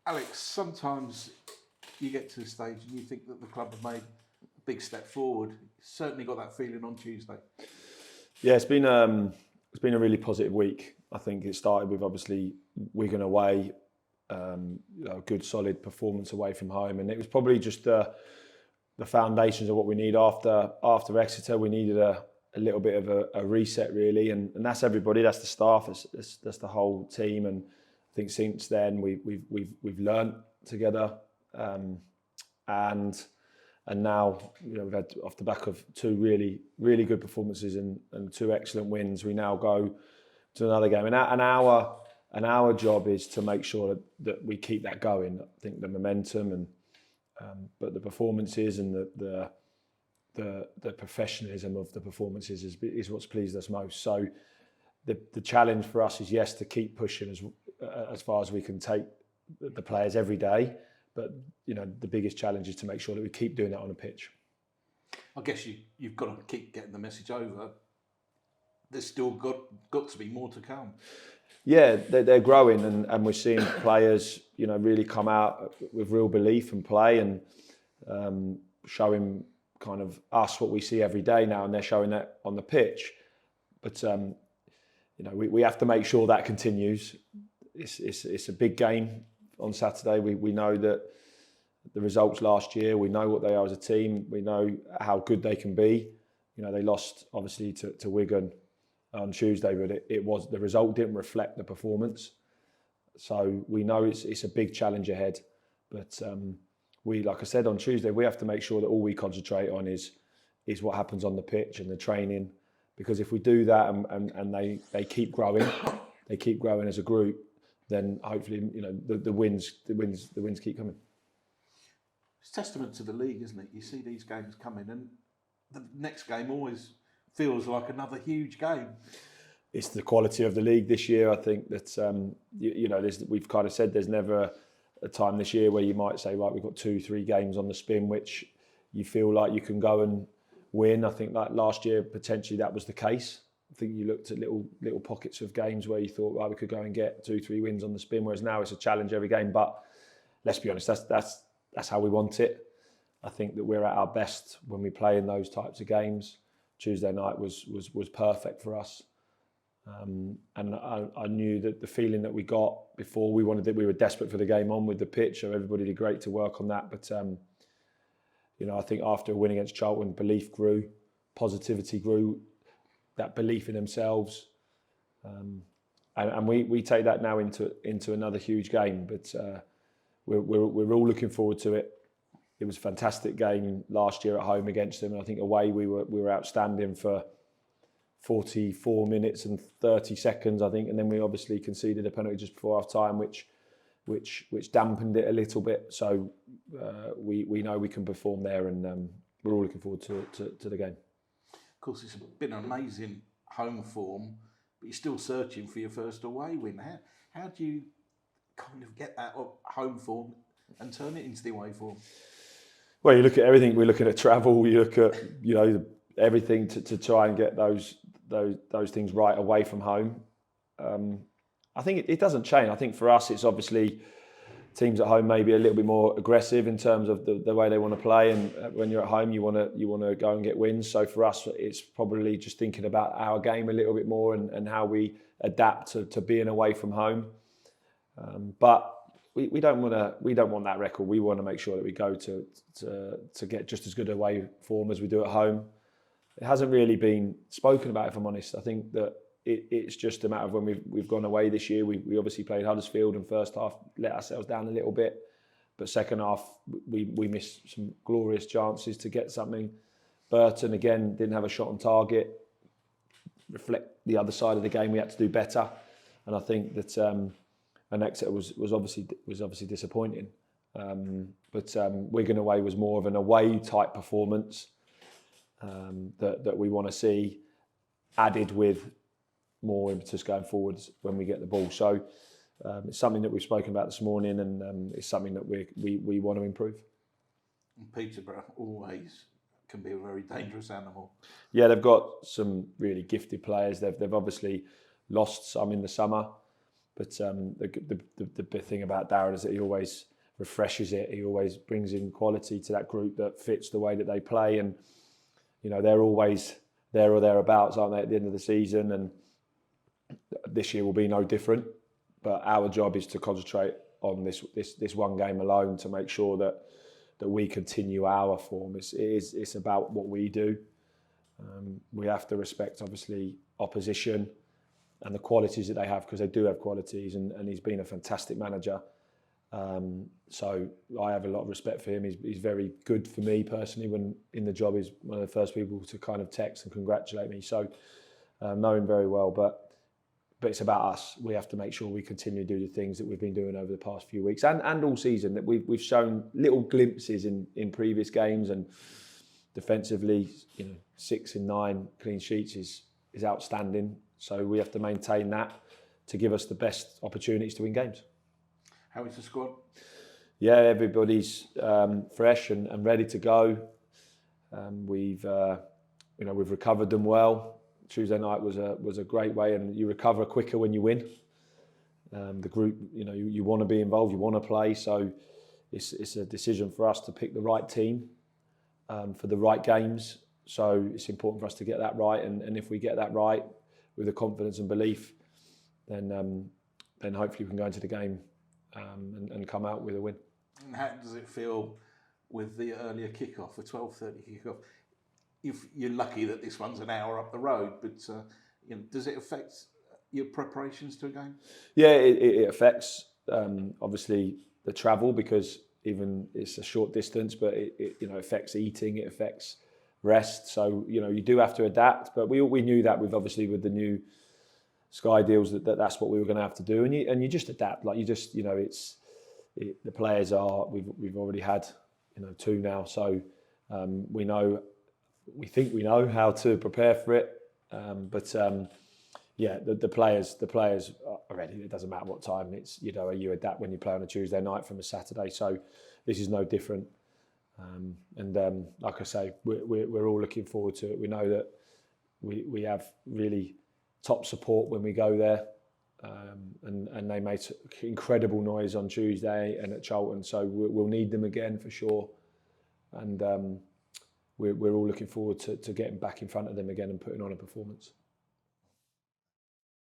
Alex, sometimes you get to the stage and you think that the club have made a big step forward. Certainly got that feeling on Tuesday. Yeah, it's been a really positive week. I think it started with obviously Wigan away, a good solid performance away from home, and it was probably just the foundations of what we need after Exeter. We needed a little bit of a reset really, and that's everybody. That's the staff. That's the whole team. And I think since then we've learnt together, and now we've had off the back of two really good performances and two excellent wins. We now go to another game, and our job is to make sure that we keep that going. I think the momentum and but the performances and the professionalism of the performances is what's pleased us most. So the challenge for us is, yes, to keep pushing as far as we can take the players every day, but the biggest challenge is to make sure that we keep doing that on the pitch. I guess you've got to keep getting the message over. There's still got to be more to come. Yeah, they're growing, and we're seeing players, really come out with real belief and play, and showing kind of us what we see every day now, and they're showing that on the pitch. But we have to make sure that continues. It's a big game on Saturday. We know that the results last year. We know what they are as a team. We know how good they can be. They lost obviously to Wigan on Tuesday, but it was, the result didn't reflect the performance. So we know it's a big challenge ahead. But like I said on Tuesday, we have to make sure that all we concentrate on is what happens on the pitch and the training. Because if we do that and they keep growing, as a group, then hopefully the wins keep coming. It's testament to the league, isn't it? You see these games coming, and the next game always feels like another huge game. It's the quality of the league this year. I think that we've kind of said there's never a time this year where you might say, right, we've got 2-3 games on the spin which you feel like you can go and win. I think that last year potentially that was the case. I think you looked at little pockets of games where you thought, well, we could go and get 2-3 wins on the spin, whereas now it's a challenge every game. But let's be honest, that's how we want it. I think that we're at our best when we play in those types of games. Tuesday night was perfect for us, and I knew that the feeling that we got before, we were desperate for the game on with the pitch, so everybody did great to work on that. But I think after a win against Charlton, belief grew, positivity grew, that belief in themselves, and we take that now into another huge game. But we're all looking forward to it. It was a fantastic game last year at home against them, and I think away we were outstanding for 44 minutes and 30 seconds, I think, and then we obviously conceded a penalty just before half time, which dampened it a little bit. So we know we can perform there, and we're all looking forward to the game. Of course, it's been an amazing home form, but you're still searching for your first away win. How do you kind of get that home form and turn it into the away form? Well, you look at everything. We're looking at travel. You look at everything to try and get those things right away from home. I think it doesn't change. I think for us, it's obviously teams at home maybe a little bit more aggressive in terms of the way they want to play, and when you're at home, you want to go and get wins. So for us, it's probably just thinking about our game a little bit more and how we adapt to being away from home. But we don't want that record. We want to make sure that we go to get just as good away form as we do at home. It hasn't really been spoken about, if I'm honest. I think that it's just a matter of when we've gone away this year. We obviously played Huddersfield, and first half let ourselves down a little bit, but second half we missed some glorious chances to get something. Burton again didn't have a shot on target. Reflect the other side of the game, we had to do better, and I think that and Exeter was obviously disappointing. But Wigan away was more of an away type performance that we want to see, added with more impetus going forwards when we get the ball. So it's something that we've spoken about this morning, and it's something that we want to improve. And Peterborough always can be a very dangerous animal. Yeah, they've got some really gifted players. They've obviously lost some in the summer. But the big thing about Darren is that he always refreshes it. He always brings in quality to that group that fits the way that they play, and they're always there or thereabouts, aren't they, at the end of the season? And this year will be no different. But our job is to concentrate on this one game alone to make sure that we continue our form. It's about what we do. We have to respect, obviously, opposition and the qualities that they have, because they do have qualities, and he's been a fantastic manager. So I have a lot of respect for him. He's very good for me personally. When in the job, he's one of the first people to kind of text and congratulate me. So know him very well, but it's about us. We have to make sure we continue to do the things that we've been doing over the past few weeks and all season. That we've shown little glimpses in previous games, and defensively, 6 in 9 clean sheets is outstanding. So we have to maintain that to give us the best opportunities to win games. How is the squad? Yeah, everybody's fresh and ready to go. We've recovered them well. Tuesday night was a great way, and you recover quicker when you win. The group, you want to be involved, you want to play. So it's a decision for us to pick the right team for the right games. So it's important for us to get that right, and if we get that right with the confidence and belief, then hopefully we can go into the game and come out with a win. And how does it feel with the earlier kickoff, the 12:30 kickoff? If you're lucky that this one's an hour up the road, but does it affect your preparations to a game? Yeah, it affects obviously the travel, because even it's a short distance, but it affects eating, it affects rest. So you do have to adapt. But we knew that with the new Sky deals that's what we were going to have to do, and you just adapt. Like the players are. We've already had 2 now, so we think we know how to prepare for it. The players are ready. It doesn't matter what time. It's you adapt when you play on a Tuesday night from a Saturday. So this is no different. Like I say, we're all looking forward to it. We know that we have really top support when we go there, and they made incredible noise on Tuesday and at Charlton. So we'll need them again for sure. And we're all looking forward to getting back in front of them again and putting on a performance.